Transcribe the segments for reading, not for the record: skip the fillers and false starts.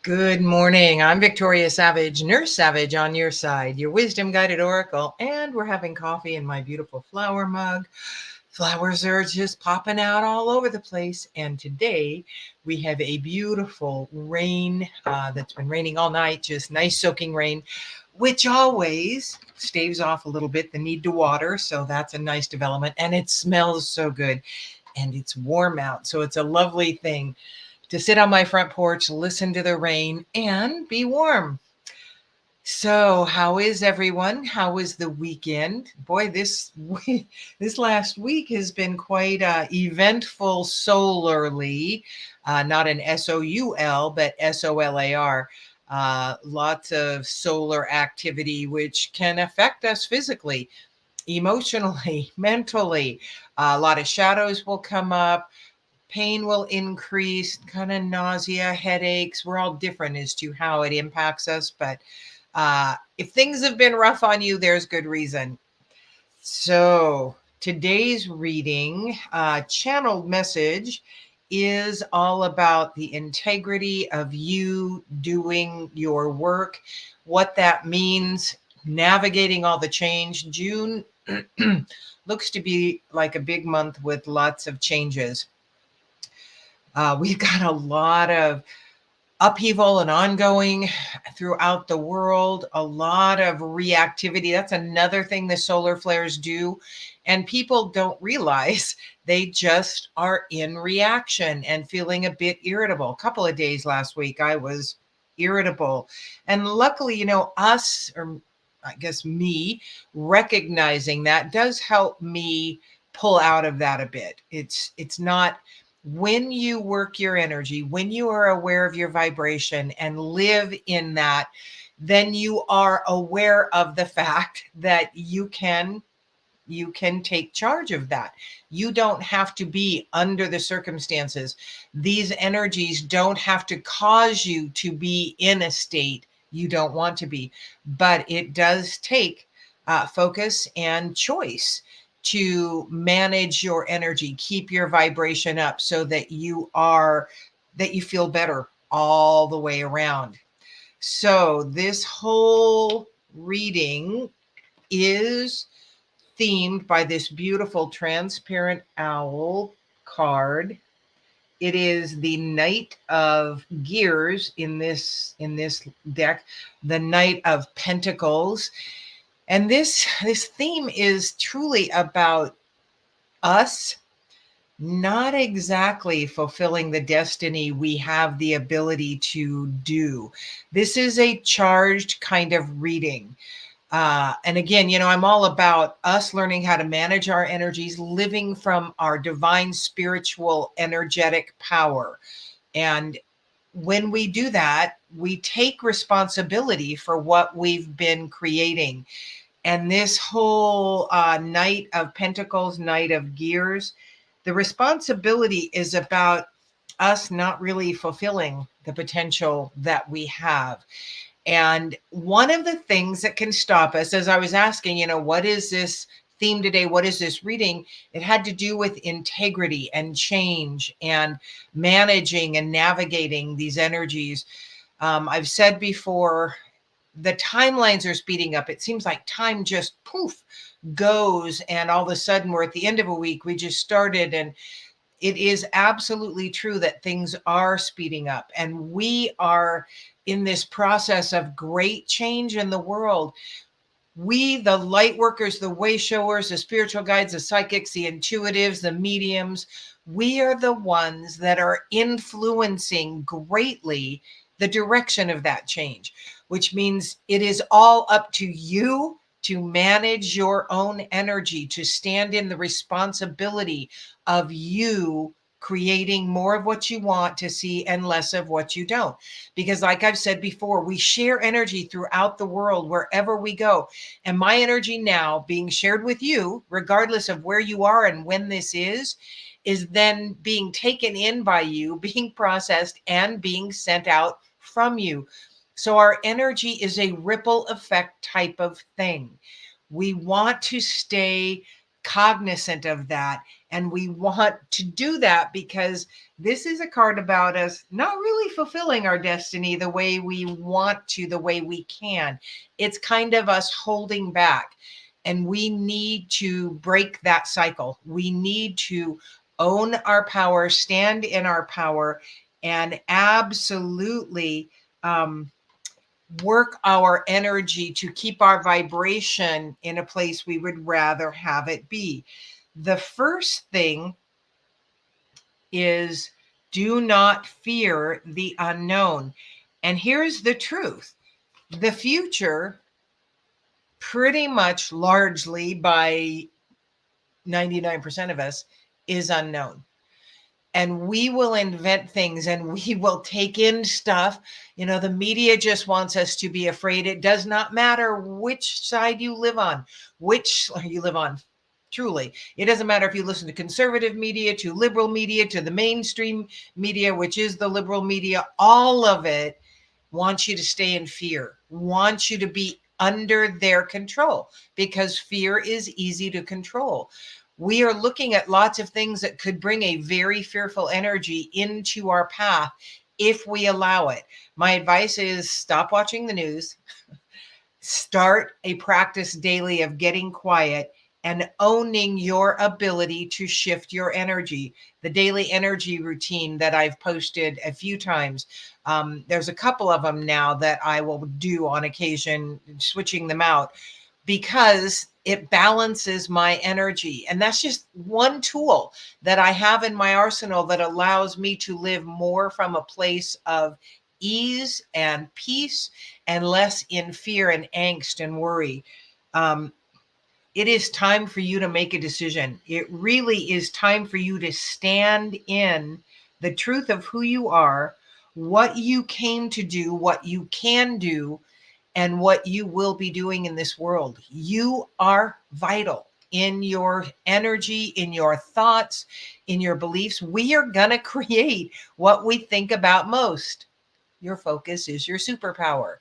Good morning. I'm Victoria Savage, Nurse Savage on your side, your wisdom guided oracle, and we're having coffee in my beautiful flower mug. Flowers are just popping out all over the place, and today we have a beautiful rain that's been raining all night, just nice soaking rain, which always staves off a little bit the need to water, so that's a nice development, and it smells so good, and it's warm out, so it's a lovely thing to sit on my front porch, listen to the rain, and be warm. So, how is everyone? How was the weekend? Boy, this last week has been quite eventful solarly. Not an SOUL, but SOLAR. Lots of solar activity, which can affect us physically, emotionally, mentally. A lot of shadows will come up, pain will increase, kind of nausea, headaches. We're all different as to how it impacts us, but if things have been rough on you, there's good reason. So today's reading, channeled message, is all about the integrity of you doing your work, what that means, navigating all the change. June looks to be like a big month with lots of changes. We've got a lot of upheaval and ongoing throughout the world, a lot of reactivity. That's another thing the solar flares do. And people don't realize they just are in reaction and feeling a bit irritable. A couple of days last week, I was irritable. And luckily, us, or I guess me, recognizing that does help me pull out of that a bit. It's not, when you work your energy, when you are aware of your vibration and live in that, then you are aware of the fact that you can take charge of that. You don't have to be under the circumstances. These energies don't have to cause you to be in a state you don't want to be, but it does take focus and choice to manage your energy, keep your vibration up so that you feel better all the way around. So this whole reading is themed by this beautiful transparent owl card. It is the Knight of Gears in this deck, the Knight of Pentacles. And this theme is truly about us not exactly fulfilling the destiny we have the ability to do. This is a charged kind of reading. And again, I'm all about us learning how to manage our energies, living from our divine, spiritual, energetic power. And when we do that, we take responsibility for what we've been creating. And this whole Knight of Pentacles, Knight of Gears, the responsibility is about us not really fulfilling the potential that we have. And one of the things that can stop us, as I was asking, what is this theme today? What is this reading? It had to do with integrity and change and managing and navigating these energies. I've said before, the timelines are speeding up. It seems like time just poof goes, and all of a sudden we're at the end of a week. We just started, and it is absolutely true that things are speeding up, and we are in this process of great change in the world. We, the light workers, the way showers, the spiritual guides, the psychics, the intuitives, the mediums, we are the ones that are influencing greatly the direction of that change, which means it is all up to you to manage your own energy, to stand in the responsibility of you creating more of what you want to see and less of what you don't. Because like I've said before, we share energy throughout the world, wherever we go. And my energy now being shared with you, regardless of where you are and when this is then being taken in by you, being processed, and being sent out from you. So our energy is a ripple effect type of thing. We want to stay cognizant of that And we want to do that because this is a card about us not really fulfilling our destiny the way we want to, the way we can. It's kind of us holding back. And we need to break that cycle. We need to own our power, stand in our power, and absolutely work our energy to keep our vibration in a place we would rather have it be. The first thing is do not fear the unknown. And here's the truth: the future, pretty much largely by 99% of us, is unknown. And we will invent things and we will take in stuff. You know, the media just wants us to be afraid. It does not matter which side you live on, truly. It doesn't matter if you listen to conservative media, to liberal media, to the mainstream media, which is the liberal media. All of it wants you to stay in fear, wants you to be under their control, because fear is easy to control. We are looking at lots of things that could bring a very fearful energy into our path if we allow it. My advice is stop watching the news, start a practice daily of getting quiet and owning your ability to shift your energy. The daily energy routine that I've posted a few times, there's a couple of them now that I will do on occasion, switching them out, because it balances my energy. And that's just one tool that I have in my arsenal that allows me to live more from a place of ease and peace and less in fear and angst and worry. It is time for you to make a decision. It really is time for you to stand in the truth of who you are, what you came to do, what you can do, and what you will be doing in this world. You are vital in your energy, in your thoughts, in your beliefs. We are going to create what we think about most. Your focus is your superpower.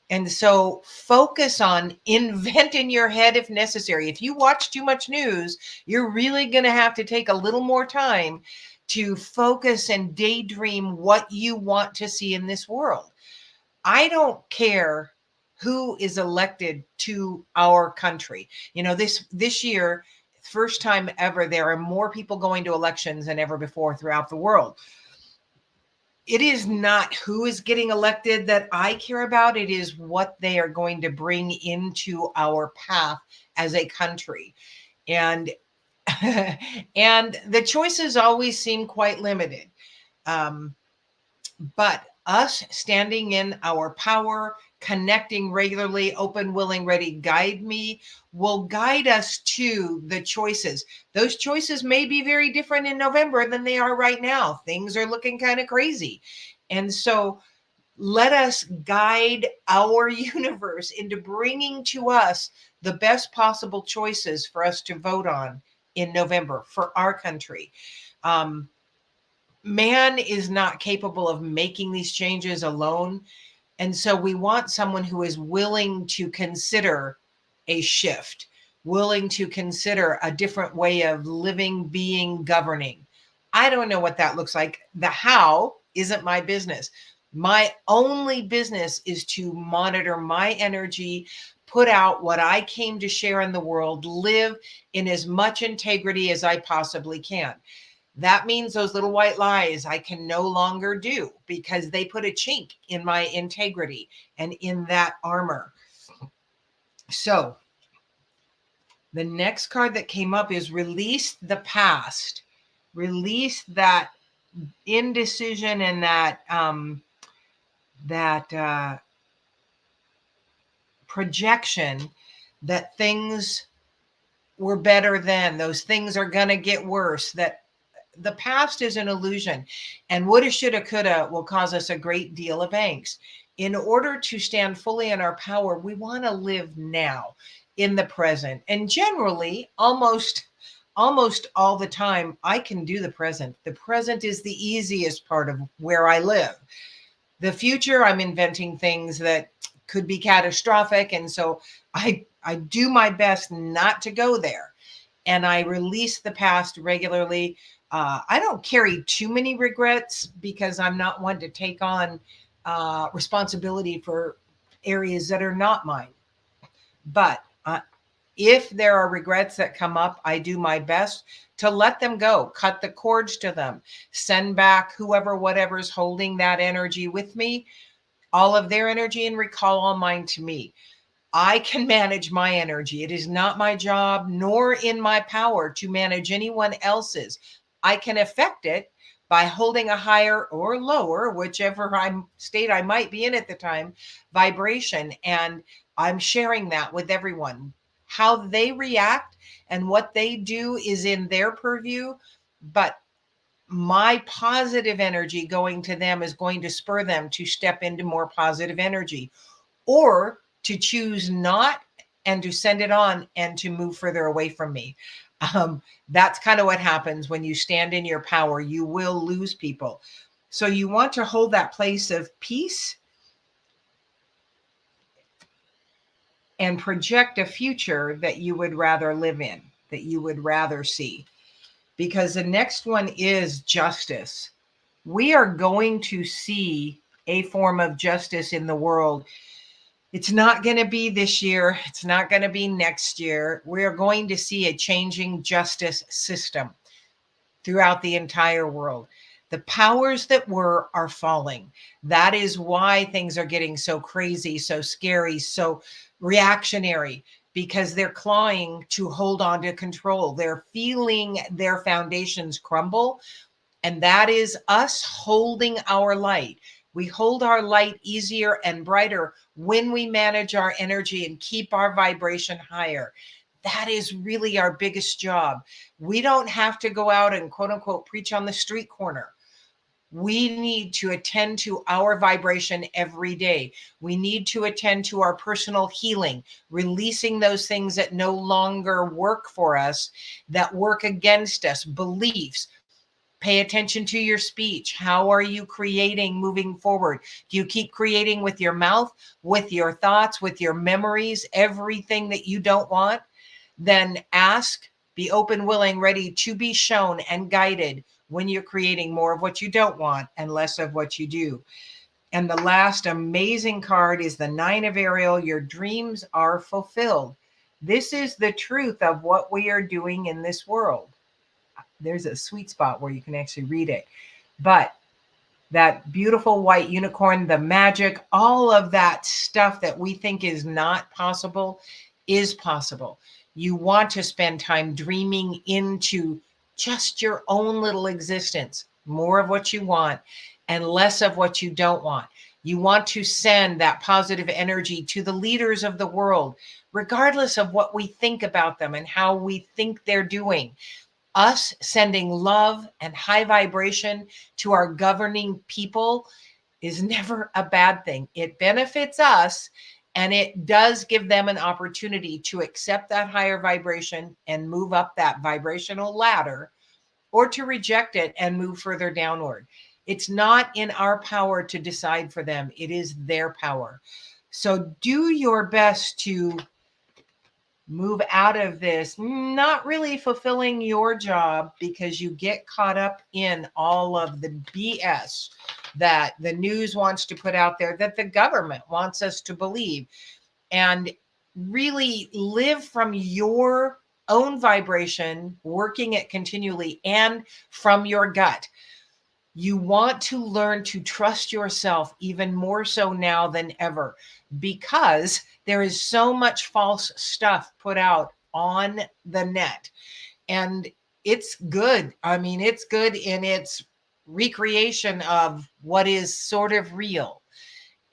And so focus on invent in your head if necessary. If you watch too much news, you're really going to have to take a little more time to focus and daydream what you want to see in this world. I don't care who is elected to our country. You know, this year, first time ever, there are more people going to elections than ever before throughout the world. It is not who is getting elected that I care about. It is what they are going to bring into our path as a country. And and the choices always seem quite limited. But us standing in our power, connecting regularly, open, willing, ready, guide me, will guide us to the choices. Those choices may be very different in November than they are right now. Things are looking kind of crazy. And so let us guide our universe into bringing to us the best possible choices for us to vote on in November for our country. Man is not capable of making these changes alone. And so we want someone who is willing to consider a shift, willing to consider a different way of living, being, governing. I don't know what that looks like. The how isn't my business. My only business is to monitor my energy, put out what I came to share in the world, live in as much integrity as I possibly can. That means those little white lies I can no longer do because they put a chink in my integrity and in that armor. So the next card that came up is release the past. Release that indecision and that projection that things were better then. Those things are going to get worse. That the past is an illusion, and woulda, shoulda, coulda will cause us a great deal of angst. In order to stand fully in our power, we want to live now in the present. And generally, almost all the time, I can do the present. The present is the easiest part of where I live. The future, I'm inventing things that could be catastrophic. And so I do my best not to go there. and I release the past regularly. I don't carry too many regrets because I'm not one to take on responsibility for areas that are not mine. But if there are regrets that come up, I do my best to let them go, cut the cords to them, send back whoever, whatever's holding that energy with me, all of their energy, and recall all mine to me. I can manage my energy. It is not my job nor in my power to manage anyone else's. I can affect it by holding a higher or lower, whichever state I might be in at the time, vibration. And I'm sharing that with everyone. How they react and what they do is in their purview. But my positive energy going to them is going to spur them to step into more positive energy, or to choose not and to send it on and to move further away from me. That's kind of what happens when you stand in your power. You will lose people. So you want to hold that place of peace and project a future that you would rather live in, that you would rather see. Because the next one is justice. We are going to see a form of justice in the world. It's not going to be this year. It's not going to be next year. We're going to see a changing justice system throughout the entire world. The powers that were are falling. That is why things are getting so crazy, so scary, so reactionary, because they're clawing to hold on to control. They're feeling their foundations crumble. And that is us holding our light. We hold our light easier and brighter when we manage our energy and keep our vibration higher. That is really our biggest job. We don't have to go out and quote unquote preach on the street corner. We need to attend to our vibration every day. We need to attend to our personal healing, releasing those things that no longer work for us, that work against us, beliefs. Pay attention to your speech. How are you creating moving forward? Do you keep creating with your mouth, with your thoughts, with your memories, everything that you don't want? Then ask, be open, willing, ready to be shown and guided when you're creating more of what you don't want and less of what you do. And the last amazing card is the Nine of Ariel. Your dreams are fulfilled. This is the truth of what we are doing in this world. There's a sweet spot where you can actually read it. But that beautiful white unicorn, the magic, all of that stuff that we think is not possible is possible. You want to spend time dreaming into just your own little existence, more of what you want and less of what you don't want. You want to send that positive energy to the leaders of the world, regardless of what we think about them and how we think they're doing. Us sending love and high vibration to our governing people is never a bad thing. It benefits us, and it does give them an opportunity to accept that higher vibration and move up that vibrational ladder, or to reject it and move further downward. It's not in our power to decide for them. It is their power. So do your best to move out of this not really fulfilling your job because you get caught up in all of the BS that the news wants to put out there, that the government wants us to believe, and really live from your own vibration, working it continually, and from your gut. You want to learn to trust yourself even more so now than ever, because there is so much false stuff put out on the net. And it's good. I mean, it's good in its recreation of what is sort of real.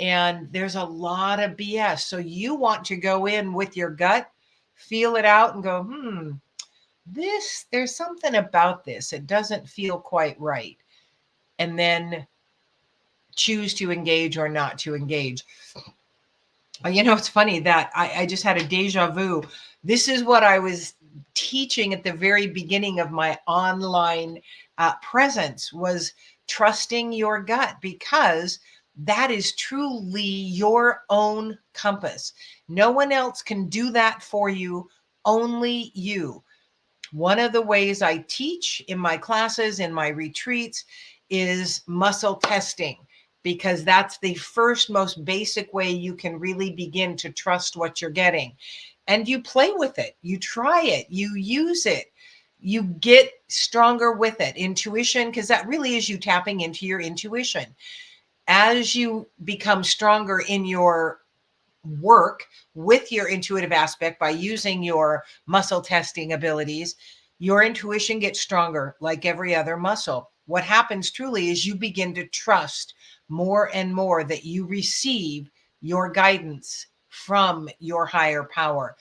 And there's a lot of BS. So you want to go in with your gut, feel it out, and go, there's something about this. It doesn't feel quite right. And then choose to engage or not to engage. It's funny that I just had a deja vu. This is what I was teaching at the very beginning of my online presence, was trusting your gut, because that is truly your own compass. No one else can do that for you, only you. One of the ways I teach in my classes, in my retreats, is muscle testing, because that's the first, most basic way you can really begin to trust what you're getting. And you play with it, you try it, you use it, you get stronger with it. Intuition, because that really is you tapping into your intuition. As you become stronger in your work with your intuitive aspect by using your muscle testing abilities, your intuition gets stronger like every other muscle. What happens truly is you begin to trust more and more that you receive your guidance from your higher power.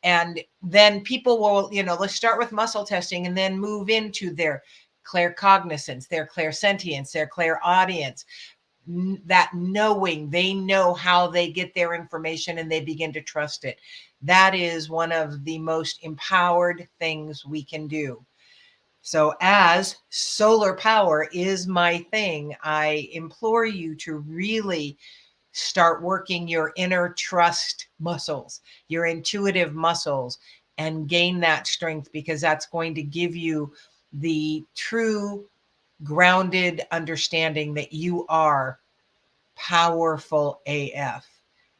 And then people will, let's start with muscle testing and then move into their claircognizance, their clairsentience, their clairaudience, that knowing, they know how they get their information and they begin to trust it. That is one of the most empowered things we can do. So, as solar power is my thing, I implore you to really start working your inner trust muscles, your intuitive muscles, and gain that strength, because that's going to give you the true grounded understanding that you are powerful AF,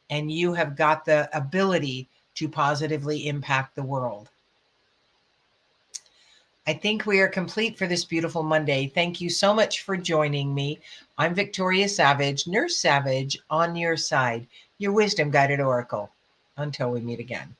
and you have got the ability to positively impact the world. I think we are complete for this beautiful Monday. Thank you so much for joining me. I'm Victoria Savage, Nurse Savage, on your side, your wisdom guided oracle. Until we meet again.